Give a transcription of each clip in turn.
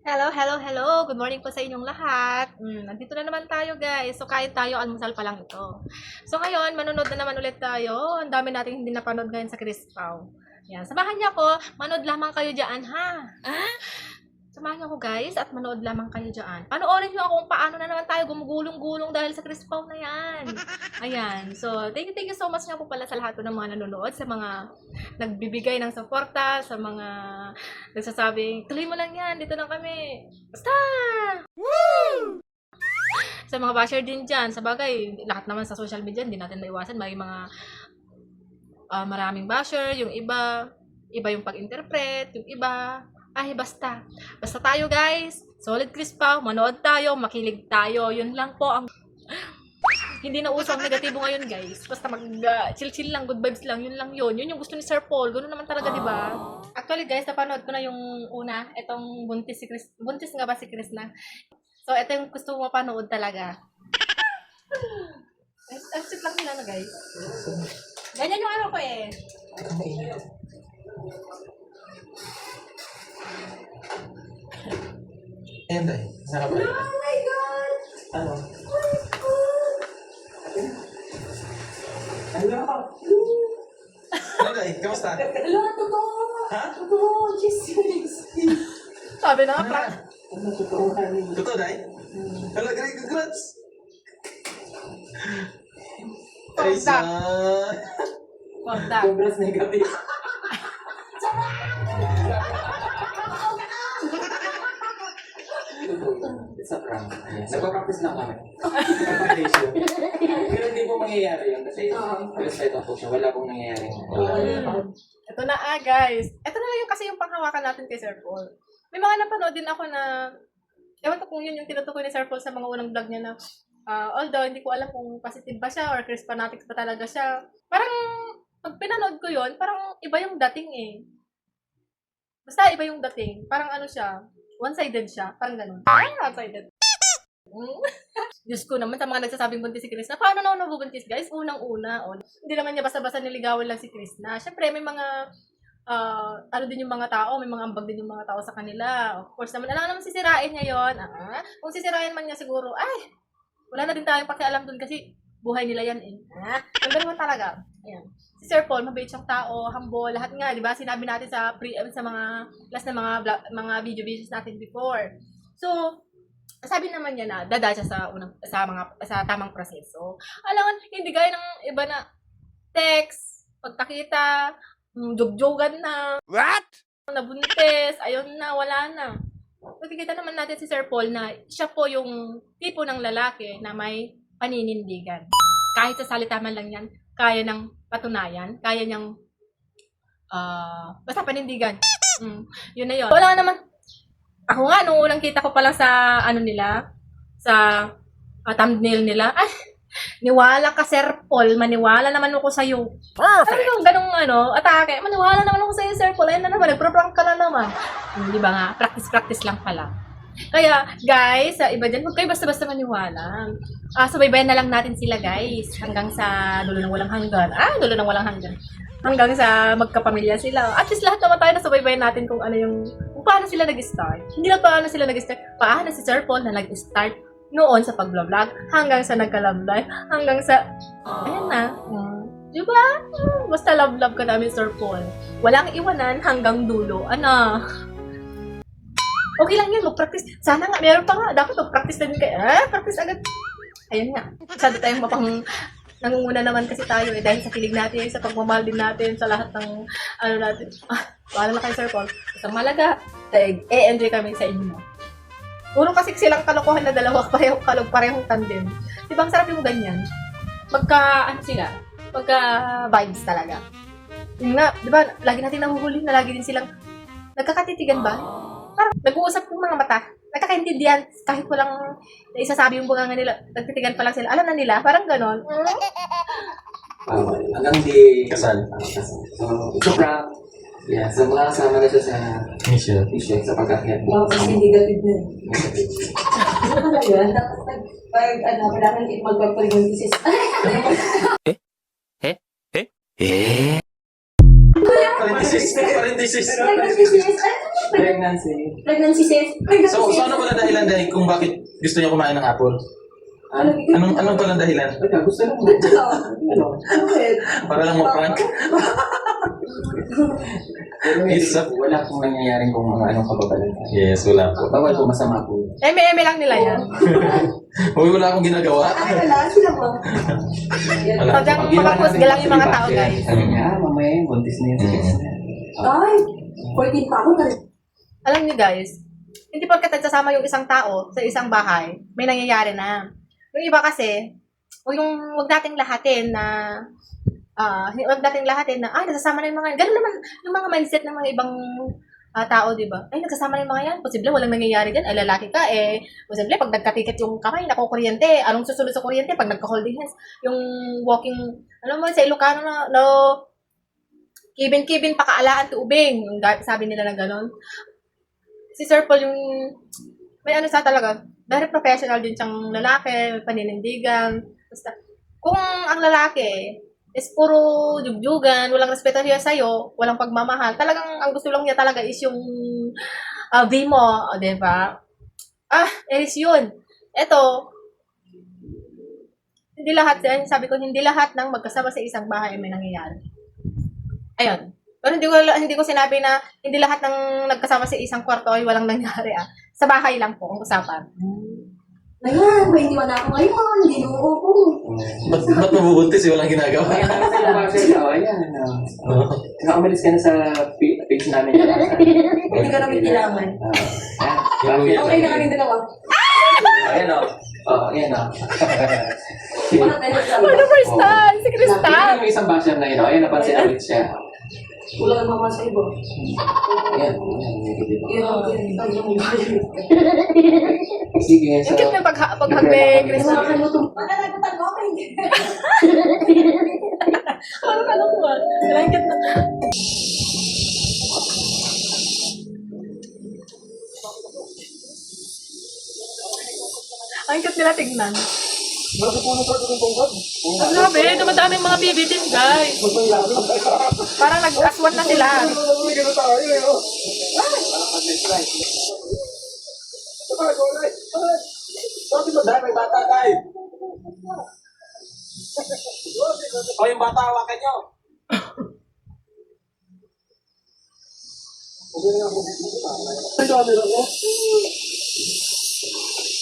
Hello, hello, hello! Good morning po sa inyong lahat. Nandito na naman tayo guys. So kain tayo, almusal pa lang ito. So ngayon, manonood na naman ulit tayo. Ang dami nating hindi napanood ngayon sa Crispaw. Yan, samahan niyo ako. Manood lamang kayo diyan, ha? Samahan niyo ako guys at manood lamang kayo diyan. Panoorin niyo ako kung paano na naman tayo gumugulong-gulong dahil sa Crispaw na yan. Ayan. So, thank you so much nga po pala sa lahat po ng mga nanonood, sa mga nagbibigay ng suporta, sa mga nagsasabing, tuloy mo lang yan, dito lang kami. Basta! Woo! Sa mga basher din dyan, sa bagay, lahat naman sa social media, hindi natin maiwasan, may mga maraming basher, yung iba yung pag-interpret, yung iba, ay basta. Basta tayo guys, solid Crispaw, manood tayo, makilig tayo, yun lang po ang hindi na uso ang negatibo ngayon guys. Basta chill-chill lang, good vibes lang, yun lang yun. Yun yung gusto ni Sir Paul, ganoon naman talaga, di ba? Actually guys, napanood ko na yung una, itong buntis si Chris. Buntis nga ba si Chris na? So, ito yung gusto mo mapanood talaga. Ang sweet lang nila na guys. Ganyan yung ano ko eh. And ay, sarap ba? Oh my God! Ano? Hello! Ano day? Kamusta? Hello! Totoo! Ha? Totoo! Jesus! Sabi na nga, Ano prank. na? Ano totoo kami? Totoo day? Hello, great congrats! Ay, Congrats. Congrats negative. It's a prank. Nagpa-practice lang kami. Preparation. Pero hindi po mangyayari yun kasi respeto po siya. Wala pong nangyayari. Ito na guys. Ito na lang yung kasi yung panghawakan natin kay Sir Paul. May mga napanood din ako na, ewan ko kung yun yung tinutukoy ni Sir Paul sa mga unang vlog niya na, although hindi ko alam kung positive ba siya or Crispanatic ba talaga siya. Parang, pag pinanood ko yun, parang iba yung dating eh. Basta iba yung dating. Parang ano siya, one-sided siya. Parang ganun. One-sided. Diyos ko naman sa mga nagsasabing buntis si Chris na, paano na nabubuntis guys? Unang-una. Hindi naman niya basta-basta niligawan lang si Chris na. Siyempre, may mga, ano din yung mga tao, may mga ambag din yung mga tao sa kanila. Of course naman, alam naman sisirain niya yun. Kung sisirain man niya siguro, ay, wala na din tayong pakialam dun kasi buhay nila yan eh. Ang ganun talaga. Ayan. Si Sir Paul, mabait siyang tao, humble, lahat nga, di ba? Sinabi natin sa sa mga last na mga videos natin before. So, sabi naman niya na dada siya sa tamang proseso. Alam mo, hindi gaya ng iba na text, pagkakita, jog-jogan na, What? nabuntis, ayun na, wala na. Nakikita naman natin si Sir Paul na siya po yung tipo ng lalaki na may paninindigan. Kahit sa salita man lang yan, kaya ng patunayan, kaya niyang basta panindigan. Yun na yun. Wala naman, ako nga, nung unang kita ko pala sa ano nila, sa thumbnail nila, ay, niwala ka Sir Paul, maniwala naman ako sa'yo. Perfect! Ano ganong atake, maniwala naman ako sa'yo Sir Paul, ayun na naman, nagpro-prank ka na naman. Di ba nga, practice lang pala. Kaya, guys, iba dyan, huwag kayo basta-basta maniwala. Subaybayan na lang natin sila, guys, hanggang sa dulo ng walang hanggan. Dulo ng walang hanggan. Hanggang sa magkapamilya sila. At least lahat naman tayo nasubaybayan natin kung paano sila nag-start. Hindi lang paano sila nag-start, paano si Sir Paul na nag-start noon sa pag-vlog, hanggang sa nagka-love life, hanggang sa, ayan na. Diba? Basta love ka namin, Sir Paul. Walang iwanan hanggang dulo. Okay lang yun, mag-practice. Sana nga, meron pa nga. Dapat mag-practice na din kayo. Practice agad. Ayun nga. Masyado tayong nangunguna naman kasi tayo dahil sa kilig natin, sa pagmamahal din natin, sa lahat ng natin. Wala na kayo, Sir Paul. Isang malaga. E-enjoy kami sa inyo. Puro kasi silang kalokohan na dalawa, parehong tandem. Diba, ang sarap yung ganyan? Magka-vibes talaga. Yun nga, diba, lagi natin nahuhuli na lagi din silang, nagkakatitigan ba? Parang nag-uusap yung mga mata. Nagkakaintindihan kahit walang isasabi yung bunga nila. Nagtitigan pa lang sila. Alam na nila. Parang ganon. Hanggang di Kasal. So, prank. Yeah, so mga kasama na siya sa Michelle. mission sa pagkakyat. Kasi negative na. Ano ba yun? Tapos pag kailangan magpag-pregnancy. Parenthesis. Parenthesis. Pregnancy sis. Pregnancy. Pregnancy sis. Pregnancy So sis. ano pala dahilan dahil kung bakit gusto niyo kumain ng apple? Anong pala dahilan? Wala, gusto lang mo. Ano? Para lang ma-prank? Pero Isa. wala pong nangyayaring kung mga anong kababalan. Yes, wala po. Bawal po, masama po. Eme-eme lang nila yan. Uy, wala akong ginagawa. Ay, wala. Sila mo. Wala. Sadyang makapost lang yung mga tao, guys. Sabi niya, mamaya yung buntis na yun. Ay, 14 pa ako. Alam niyo guys, hindi porket nagsasama yung isang tao sa isang bahay, may nangyayari na. Yung iba kasi, o yung wag nating lahatin na nagsasama na yung mga, ganun naman yung mga mindset ng mga ibang tao, di ba? Ay, nagsasama na yung mga yan, posible walang nangyayari din, ay lalaki ka, posible pag nagkatiket yung kamay, nakukuryente, anong susunod sa kuryente pag nagka-holding hands, yung walking, alam mo, sa Ilocano na, no, kibin-kibin, pakaalaan tuubing, sabi nila na gano'n. Si Sir Paul yung, may ano sa talaga, very professional din siyang lalaki, paninindigan. Basta, kung ang lalaki is puro jugjugan, walang respeto niya sa'yo, walang pagmamahal, talagang ang gusto lang niya talaga is yung V mo, di ba? Is yun. Eto, hindi lahat, sabi ko, hindi lahat ng magkasama sa isang bahay ay may nangyayari. Ayun. Pero hindi ko sinabi na hindi lahat ng nagkasama sa isang kwarto ay walang nangyari. Sa bahay lang po ang usapan. Ayan, may iniwan na ako ngayon. Hindi mo ako. Ba't mabubuntis? Walang ginagawa. Ayan, nakasaya ba siya? Ayan. Kaya umalis ka na sa page namin. Hindi ka namin kailangan. Okay na kami dalawa. Ayan o. Ayan o. Wala tayo sa Ano first time? Si Nakita Crystal! yung isang basher na yun. Ayan, napansin ulit siya. Wala naman mga sa iba. Ayan. Negative. Sige, Yung so... cute ng paghagbe, Crystal. Magkanagutan mo ako hindi. Parang ano mo Ang cute na. Ang cute nila tignan. Ang grabe, dumadaming mga baby din, guys. Parang nag-aswan na sila. Bakit mo dahil may bata tayo? O yung bata, hawakan nyo.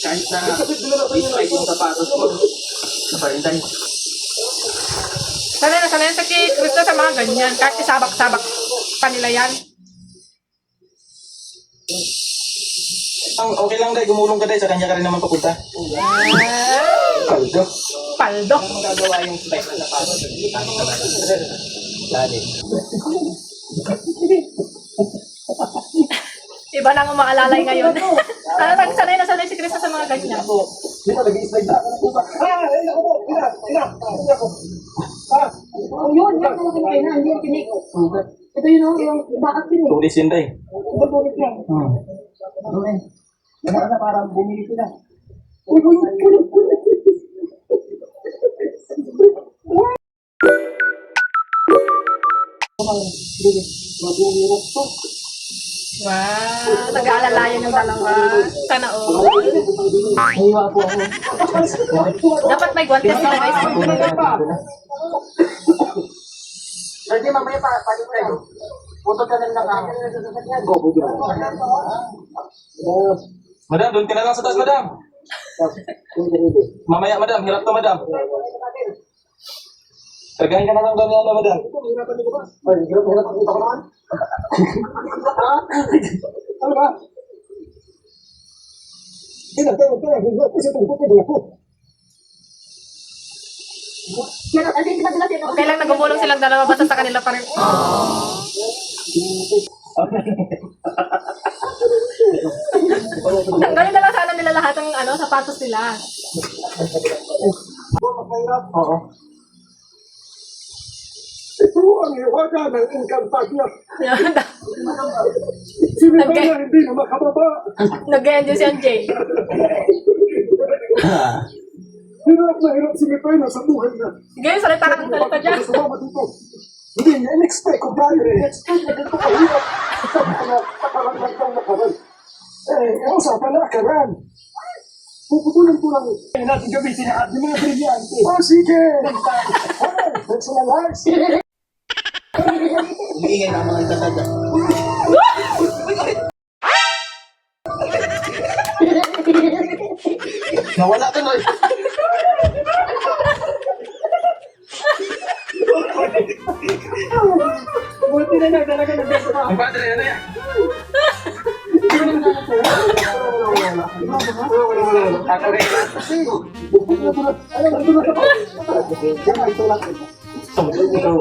Kahit na i-strike yung sapatos ko. Naparinday. Sanay na sa Crystal sa mga ganyan. Kahit isabak-sabak pa nila yan. Okay lang dahil, gumulong ka dahil, sa kanya ka rin naman papunta. Paldo. Paldo. Magagawa yung strike na sapatos. Lali. Iba nang umaalalay ngayon. Sanay na sanay si Crystal sa mga ganyan. Dito, nag-i-slide na. Yun, yan talaga yung kainan. Yan, tinik. Ito yun, yung bakit yun. Tulis yun dahil. Bagulit yan. Parang bumili sila. Wow, nag-aalalayan yung dalawa. Sana all. Dapat may guwantes sila guys. Hindi, mamaya pa, pwede ko rin. Punto ka lang ako. Madam, doon ka na lang sa taas, madam. Mamaya, madam. Hirap to, madam. Tagahin ka na lang doon yan, madam. Okay lang, nagumulong silang dalawa basta sa kanila pa rin. Tanggalin na lang sana nila lahat ng sapatos nila. Oo. Ito ang iwaga ng income tax niya. Yan. Siniba niya hindi na makababa. Nag-enjoy si Anjay. Hirap na hirap si Mipay na sa buhay niya. Sige, salita ka ng salita dyan. Sumama dito. Hindi, in-expect ko tayo eh. In-expect na ganito kahirap. Nakaragdag kang nakaral. Ang usapan na akaran. Puputulan ko lang. Kaya natin gamitin na yung mga brilyante. Oh, sige! Personalize! Hindi nga naman ang tatanda. Nawala ka na. Buti na lang talaga nag-best na. Ang padre, ano yan? Ako rin.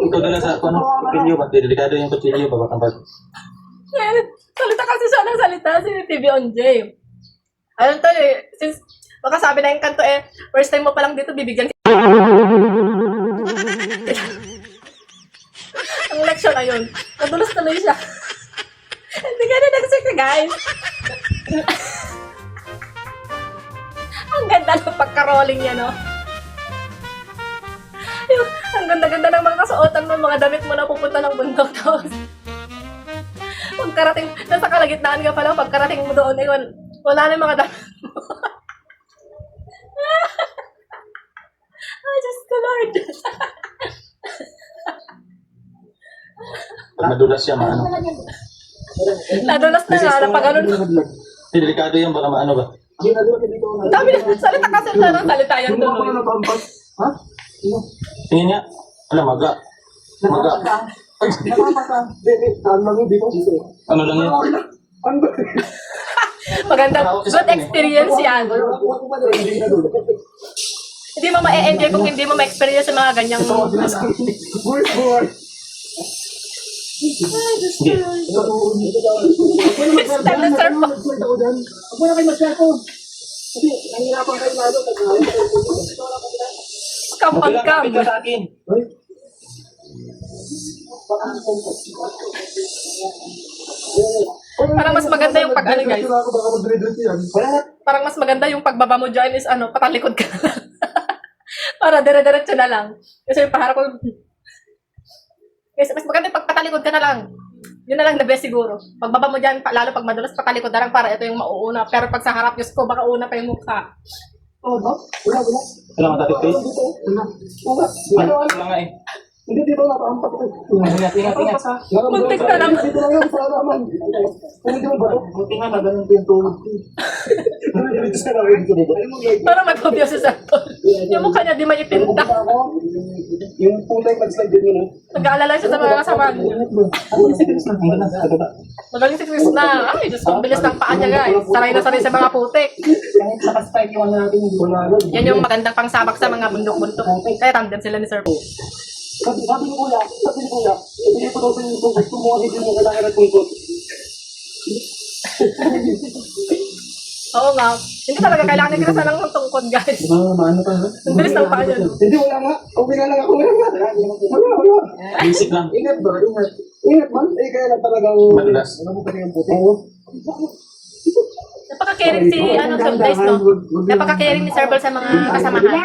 Ikaw dala sa ano, kutsilyo ba? Delikado yung kutsilyo ba? Baka ba? Salita kasi siya ng salita si TV on J. Ayun to eh, since baka sabi na yung kanto eh, first time mo pa lang dito bibigyan ang leksyon na yun. Nadulas tuloy siya. Hindi ka na nagsika, guys. Ang ganda ng pagka-rolling niya, no? Ang ganda-ganda ng mga kasuotan mo, mga damit mo na pupunta ng bundok. Tapos, pagkarating, nasa kalagitnaan ka pala, pagkarating mo doon, eh, wala na yung mga damit mo. Ay, Diyos ko, Lord. Pag madulas siya, maano? Nadulas na nga, napag ganun. Delikado yan, baka maano ba? Ang dami na, salita kasi siya ng salita yan tuloy. Ha? Tingin niya. Alam, maga. Maga. Ano lang yan? Maganda, good experience yan. Hindi mo ma-enjoy kung hindi mo ma-experience yung mga ganyang... Hindi. Time na surf mo. Huwag mo na kayo mag-cellphone. Kasi, nahihirapan kayo lalo. Come on, come. Kapit ka sa akin. Parang mas maganda yung pag ano, guys. Parang mas maganda yung pagbaba mo dyan is ano, patalikod ka na lang. Para dire-diretso na lang. Kasi yung paharap ko... Kasi mas maganda yung pagpatalikod ka na lang. Yun na lang the best siguro. Pagbaba mo dyan, lalo pag madulas, patalikod na lang para ito yung mauuna. Pero pag sa harap, Diyos ko, baka una pa yung mukha. Oo, no? Wala. Alam mo, dati face? Wala. Wala nga eh. Hindi dito napaampat ko. Ingat. Muntik na lang. Dito lang yung para naman. Hindi mo ba ito? Buti nga na ganun yung tulog ko. Para magpapyo si Santos. Yung mukha niya di may ipinta. Yung pulay mag-slide din yun. Nag-aalala siya sa mga kasama. Magaling si Chris na. Ay, Diyos ko, ang bilis ng paa niya, guys. Sanay na sanay sa mga putik. Kahit naka-spike yung natin, wala rin. Yan yung magandang pangsabak sa mga bundok-bundok. Kaya tandem sila ni Sir Po. Sabi ni Kuya, hindi ko daw sa yung tubig, kumuha hindi mo kailangan ng tungkot. Oo nga. Hindi talaga kailangan ni Chris ng tungkod, guys. Maano ka na? Ang bilis ng paa niya. Hindi, wala nga. Okay na lang ako. Wala. Basic lang. Ingat ba? Ingat. Ingat man. Kaya lang talagang... Madulas. Ano mo pa yung puti? Oo. Napaka-caring si, Sir Guys, no? Napaka-caring ni Sir Bal sa mga kasamahan.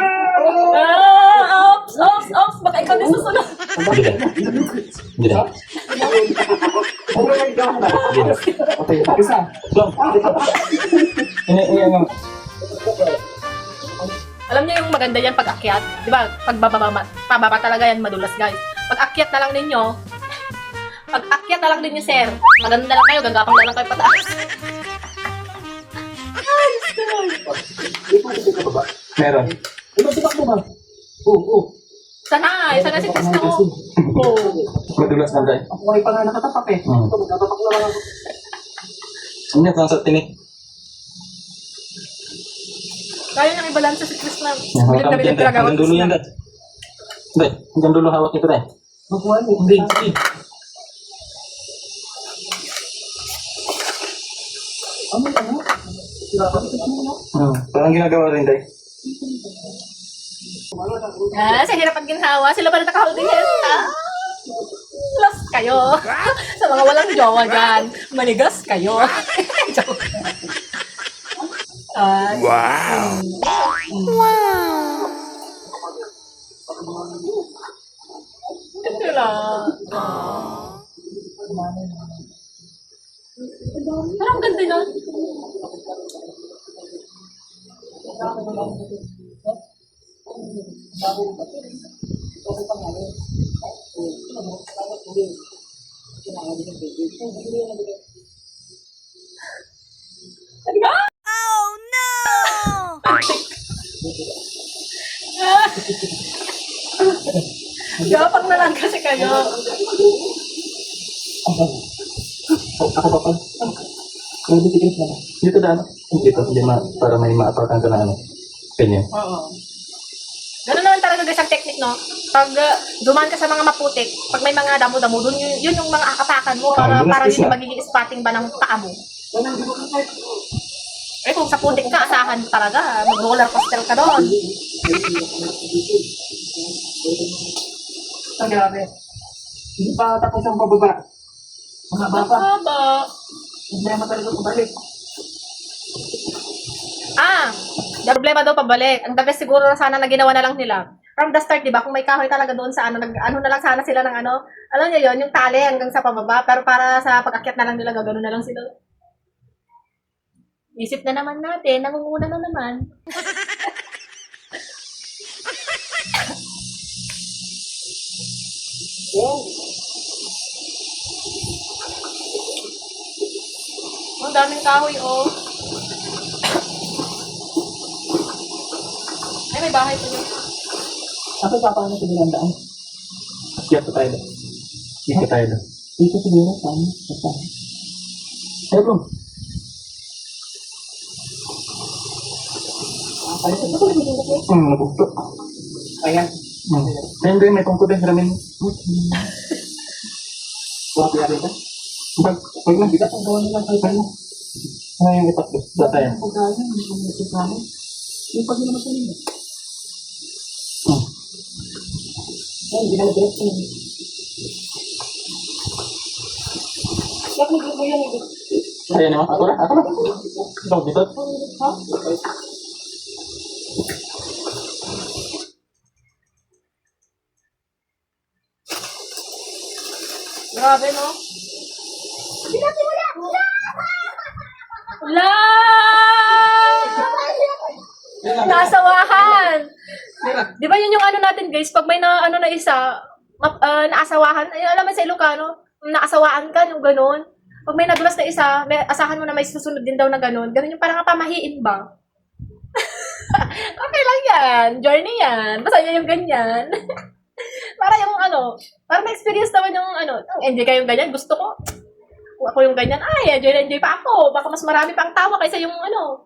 Ops! Baka ikaw din susunod. Hindi na. Okay, isa. Alam niyo yung maganda yan pag akyat. Di ba? Pag pababa talaga yan madulas, guys. Pag akyat na lang ninyo, sir, maganda na lang kayo, gagapang na lang kayo pataas. Meron. Ibang mo ba? Oo. Sanay si Chris, no? Oo. Madulas na dahil. Ako ay pa nga nakatapak eh. Hmm. Ito, magkatapak na lang ako. Ingat lang sa tinik. Kaya nang ibalansa si Chris na. Hawak kami dyan. Hanggang dulo yan dahil. Dahil, hanggang dulo hawak ito dahil. Makuha mo. Hindi, hindi. Ano? Parang ginagawa rin dahil. Sa hirap at ginhawa, sila pa na naka-holding hands. Lost kayo. Sa mga walang jowa dyan, manigas kayo. Joke. Wow! Ito lang. Gapang na lang kasi kayo. Ako pa pa. Hindi tikit na. Dito daan. Dito, hindi para may maapakan ka na ano. Kanya. Oo. Ganun naman talaga guys ang technique, no? Pag dumaan ka sa mga maputik, pag may mga damo-damo, dun yun yung mga akapakan mo para Ah, para lunas hindi na. magiging spotting ba ng paa mo. Eh kung sa putik ka, asahan mo talaga. Mag-roller coaster ka doon. Ang grabe. Hindi pa tapos ang pababa. Mga bata, Haba. hindi naman talaga pabalik. The problema daw pabalik. Ang the best siguro na sana na ginawa na lang nila. From the start, di ba? Kung may kahoy talaga doon sa ano, ano na lang sana sila ng ano. Alam niyo yon yung tali hanggang sa pababa. Pero para sa pag-akyat na lang nila, gagano na lang sila. Isip na naman natin, nangunguna na naman. Ang daming kahoy, oh. Ay, may bahay pa dyan. Ako papaano sa bilandaan? Akyat pa tayo. Dito tayo. Dito siguro, saan? Ay, bro. Nabukto. Ayan. Ayun din, may tungkod din. Ramin. Wala piyari ka? Pag na. Bigat ang gawa nila sa ipan mo. Ano yung itak ko? Data yan. Pagkain, yung pagkain. Yung pag naman sa nila. Ayan, hindi na mag-direct yun. Bakit mo yan? Ayan naman. Ako na. Ako na. Ikaw, dito. Ha? Grabe, no? Wala! Naasawahan! Di ba yun yung ano natin, guys? Pag may na, ano na isa, naasawahan, ay, alam mo sa Ilocano, naasawaan ka, yung ganun. Pag may nadulas na isa, may, asahan mo na may susunod din daw na ganun. Ganun yung parang pamahiin ba? Okay lang yan. Journey yan. Basta yun yung ganyan. Para yung ano, para ma-experience naman yung ano, enjoy kayong ganyan, gusto ko. Kung ako yung ganyan, ay, enjoy na enjoy pa ako. Baka mas marami pang tawa kaysa yung ano.